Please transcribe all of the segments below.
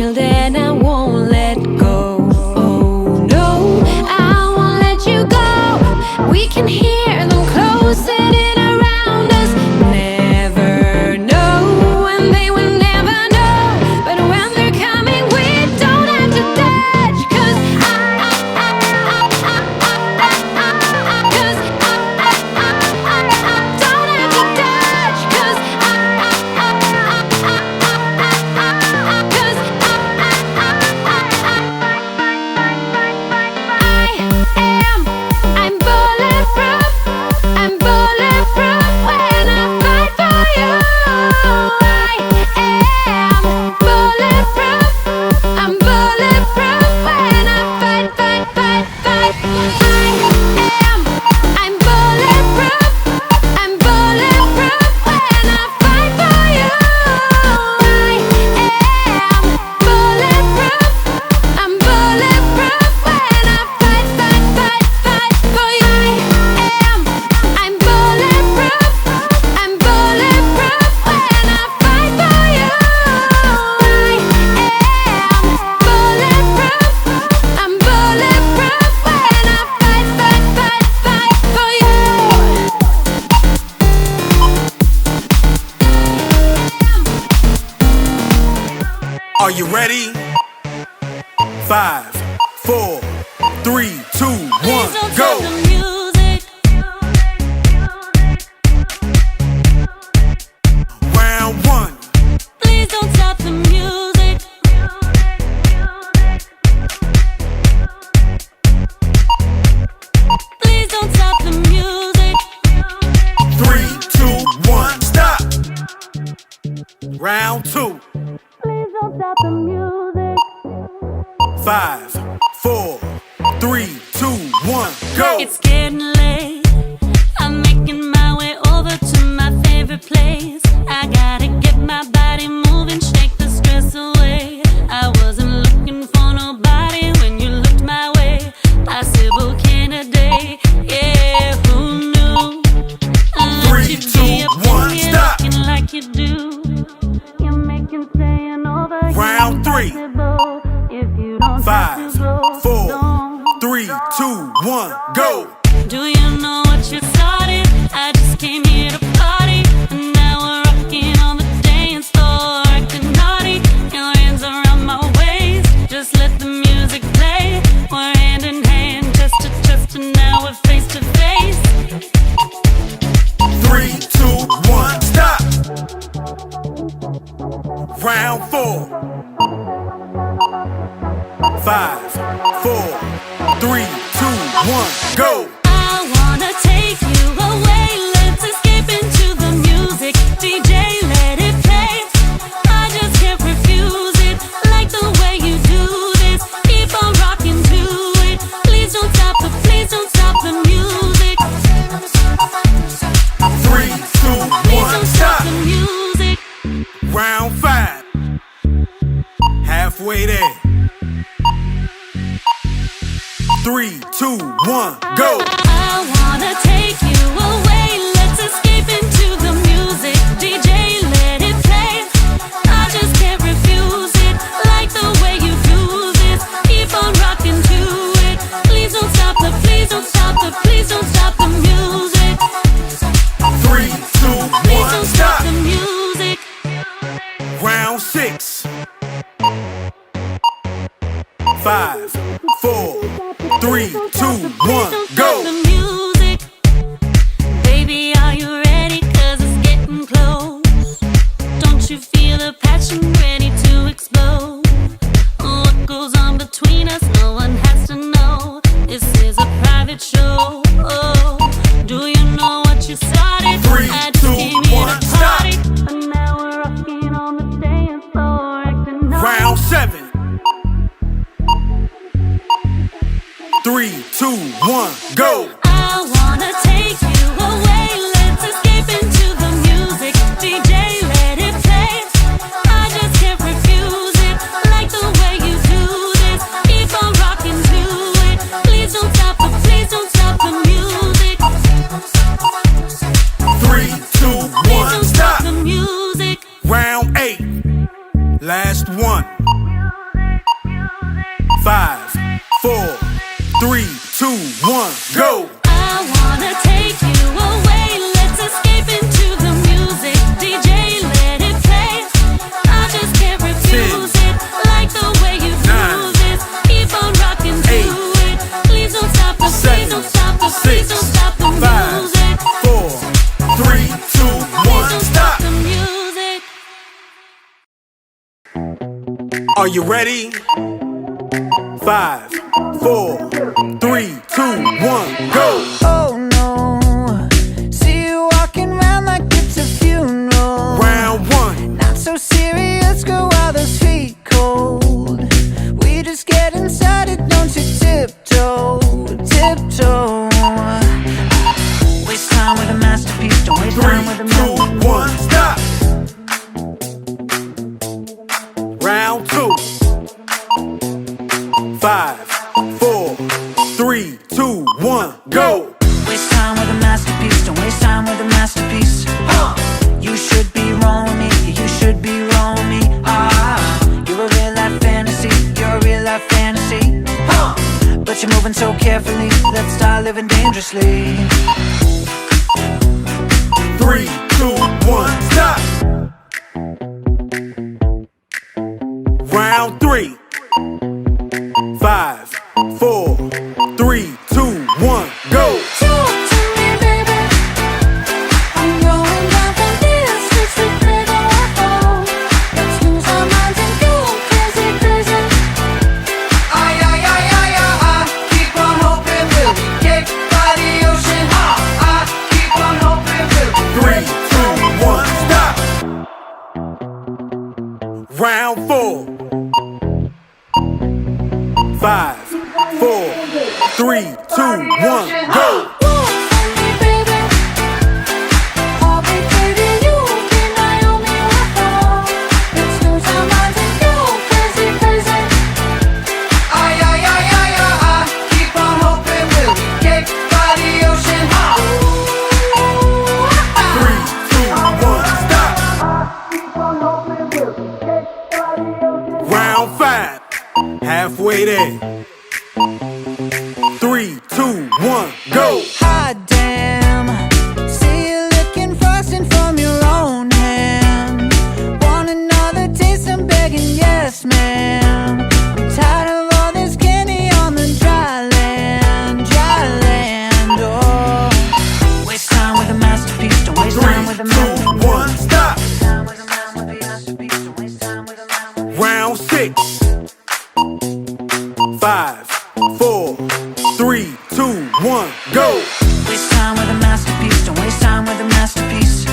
shield and I won't let go. Oh no, I won't let you go. We can hear them closing in around us. Never know, and they will never know. But when they're coming, we don't have to dodge. 'Cause Are you ready? 5, 4, 3, 2, 1, go! Round 1. Please don't stop the music. Please don't stop the music. 3, 2, 1, stop! Round 2. Please don't stop the music. 5, 4, 3, 2, 1, go! It's getting late. I'm making my way over to my favorite place. I gotta get my body moving, shake the stress away. I wasn't looking for nobody when you looked my way. Possible candidate, yeah, who knew? 3, 2, 1, stop! Looking like you do. You're making staying over. Round 3. If you don't 5, 4, 3, 2, 1, go! Do you know what you started? I just came here to party, and now we're rocking on the dance floor, acting naughty. Your hands around my waist, just let the music play. We're hand in hand, chest to chest, and now we're face to face. 3, 2, 1, stop! Round 4. 5, 4, 3, 2, 1, go! I wanna take you away, let's escape into the music. DJ, let it play. I just can't refuse it, like the way you do this. Keep on rocking to it. Please don't stop the music. 3, 2, Please 1, don't stop stop! the music. Round 5. Halfway there. 3, 2, 1, go! I wanna take you away, let's escape into the music. DJ, let it play. I just can't refuse it, like the way you do this. Keep on rocking to it. Please don't stop the music. 3, 2, Please 1, don't stop stop! the music. Round 6. 5, 4, 3, 2, 1, go! The music. Baby, are you ready? 'Cause it's getting close. Don't you feel the passion ready to explode? What goes on between us, no one has to know. This is a private show. Oh, do you know what you started? 3, I just 2, came here 1, to stop! party, but now we're rocking on the dance floor, acting naughty. Round 7. 3, 2, 1, go! I wanna take you away, let's escape into the music. DJ, let it play. I just can't refuse it, like the way you do this. Keep on rocking to it. Please don't stop the music. 3, 2, Please 1, don't stop stop! the music. Round 8. Last one. 2, 1, go. I wanna take you away. Let's escape into the music. DJ, let it play. I just can't refuse it. Like the way you move it. Keep on rocking to it. Please don't stop the, please don't stop the, please don't stop the music. 4, 3, 2, 1, stop. The music. Are you ready? 5, 4, 3, 2, 1, go. Oh no, see you walking around like it's a funeral. Round 1. Not so serious, girl, while those feet cold. We just get inside it, don't you tiptoe, tiptoe. Waste time with a masterpiece, don't waste 3, time with a 2, 1, stop. Round 2. 5, 4, 3, 2, 1, go. Waste time with a masterpiece, don't waste time with a masterpiece. You should be rolling me, you should be rolling me. You're a real life fantasy, you're a real life fantasy. But you're moving so carefully, let's start living dangerously. 3, 2, 1, stop. Round 3. 5, 4, 3, 2, 1, go. Round 4. 5, 4, 3, 2, 1, go. Round 5, halfway there. 3, 2, 1, go. Hot damn, see you licking frosting from your own hand. Want another taste? I'm begging, yes, ma'am. I'm tired of all this candy on the dry land, dry land. Oh, waste time with a masterpiece, don't waste time with a 3, 2, 1, stop. Round 6. 5, 4, 3, 2, 1, go. Waste time with a masterpiece, don't waste time with a masterpiece.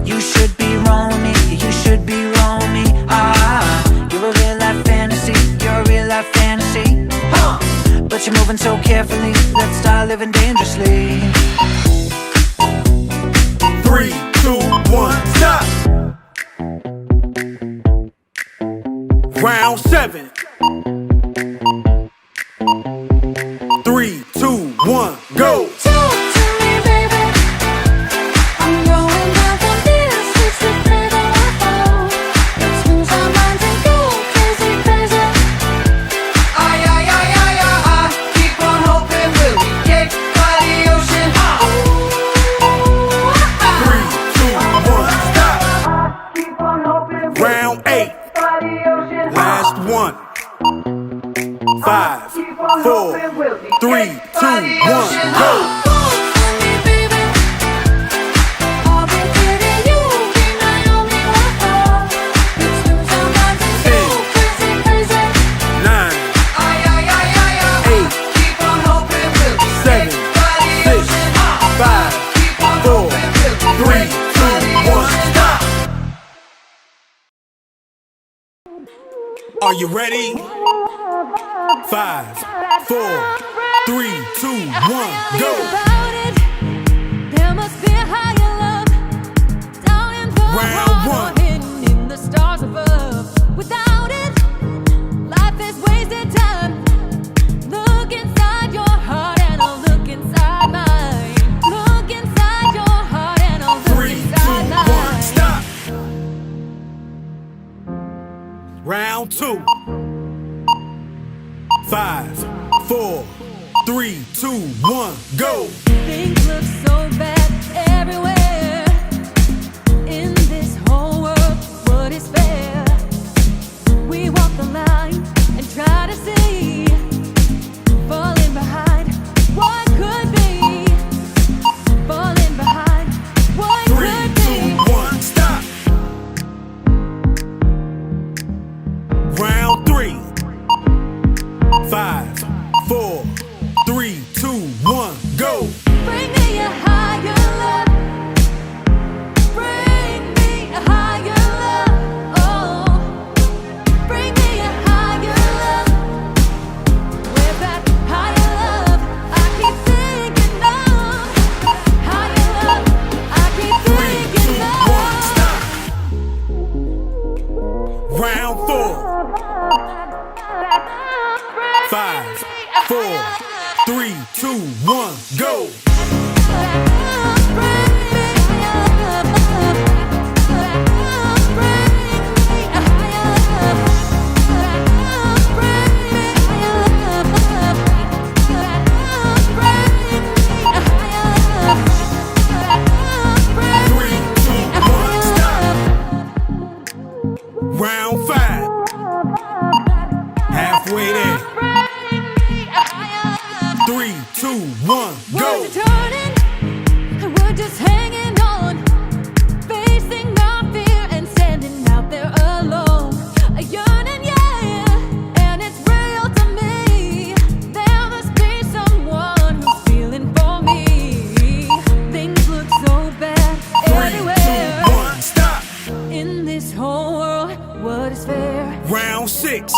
You should be rolling me, you should be rolling me. You're a real life fantasy, you're a real life fantasy. But you're moving so carefully, let's start living dangerously. 3, 2, 1, stop. Round 7. 3, 2, 1, go. Round 8. Last one. 5, 4, 3, 2, 1, go. Are you ready? 5, 4, 3, 2, 1, go. Round 1. In the stars above. Without it, life is wasted time. Look inside your heart and I'll look inside mine. Look inside your heart and I'll look 3, 2, inside 1, mine. stop. Round 2. 5, 4, 3, 2, 1, go. Things look so bad everywhere in this whole world. What is fair? We walk the line and try to see, falling behind what could be, falling behind what 3, could be. 2, 1, stop. Round 3. 5, 4, 3, 2, 1, go. Bring me a higher love. Bring me a higher love. Oh, bring me a higher love. Where's that higher love? I keep thinking of higher love. I keep 3, 2, 1, thinking of. stop. Round 4. 5, 4, 3, 2, 1, go. Round 5. Halfway there. 3, 2, 1, go. Words are turning, and we're just hanging on, facing our fear and standing out there alone. A yearning, yeah, and it's real to me. There must be someone who's feeling for me. Things look so bad 3, everywhere 2, 1, stop. in this whole world. What is fair? Round 6.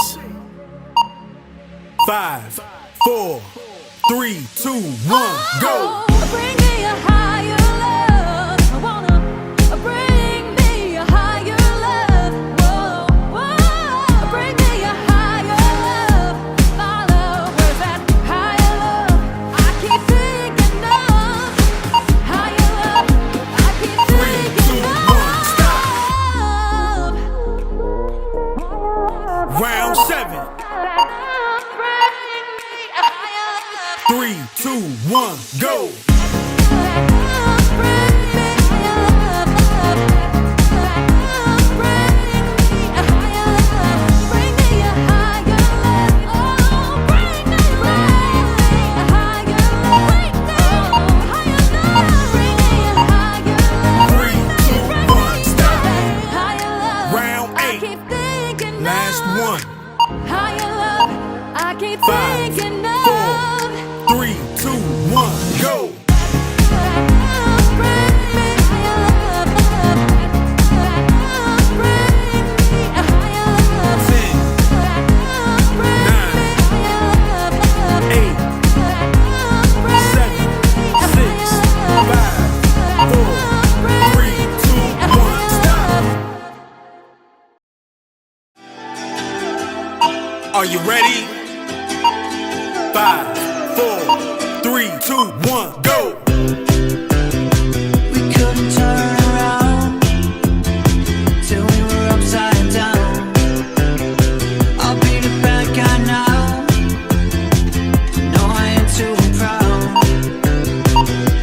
5, 4, 3, 2, 1, go. Bring me a higher love. I wanna bring me a higher love. Whoa, whoa. Bring me a higher love. My love, where's that higher love? I keep thinking of higher love. I keep 3, 2, 1, stop. thinking of. Round 7. 3, 2, 1, go. Last one. Higher love, I keep 5, thinking 4, 3, 2, 1, go. Are you ready? 5, 4, 3, 2, 1, go. We couldn't turn around till we were upside down. I'll be the bad guy now. No, I ain't too proud.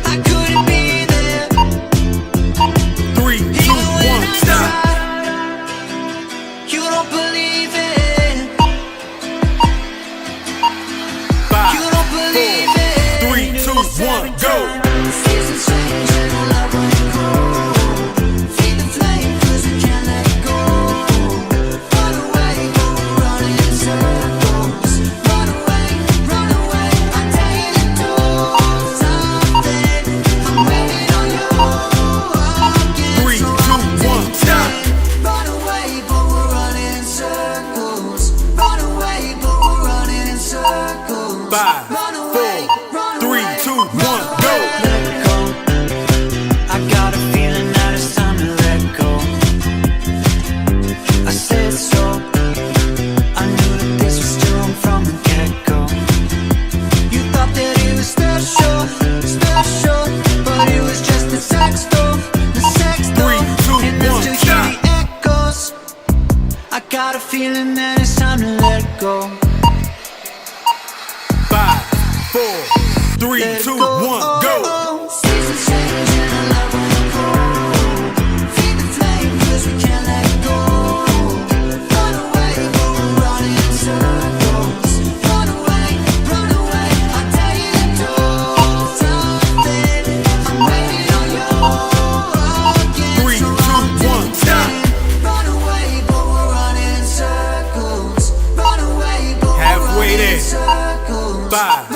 I couldn't be there. 3, 2, 1, stop. You don't believe it. 5, You don't believe it. 3, 2, 1, go. Seasons change and love will grow. Feed the flame 'cause we can't let go. Run away, but we're running in circles. Run away, I tell you to do something. I'm waiting on you. 3, 2, 1, stop. Run away, but we're running in circles. Run away, but we're running in circles. 5, Run away, 4, 3, 2, 1, go. let go. I got a feeling that it's time to let go. I said so. I knew that this was too wrong from the get-go. You thought that it was special, but it was just the sex though. 3, 2, And I 1, still stop. hear the echoes. I got a feeling that it's time to let go. 5, 4, 3, 2, 1, go. Seasons change and I love when you're cold. Feed the flame 'cause we can't let go. Run away, but we're running in circles. Run away, I tell you to do something. I'm waiting on you again. 3, 2, 1, stop. Run away, but we're running in circles. Run away, but we're Halfway running in there. circles. 5,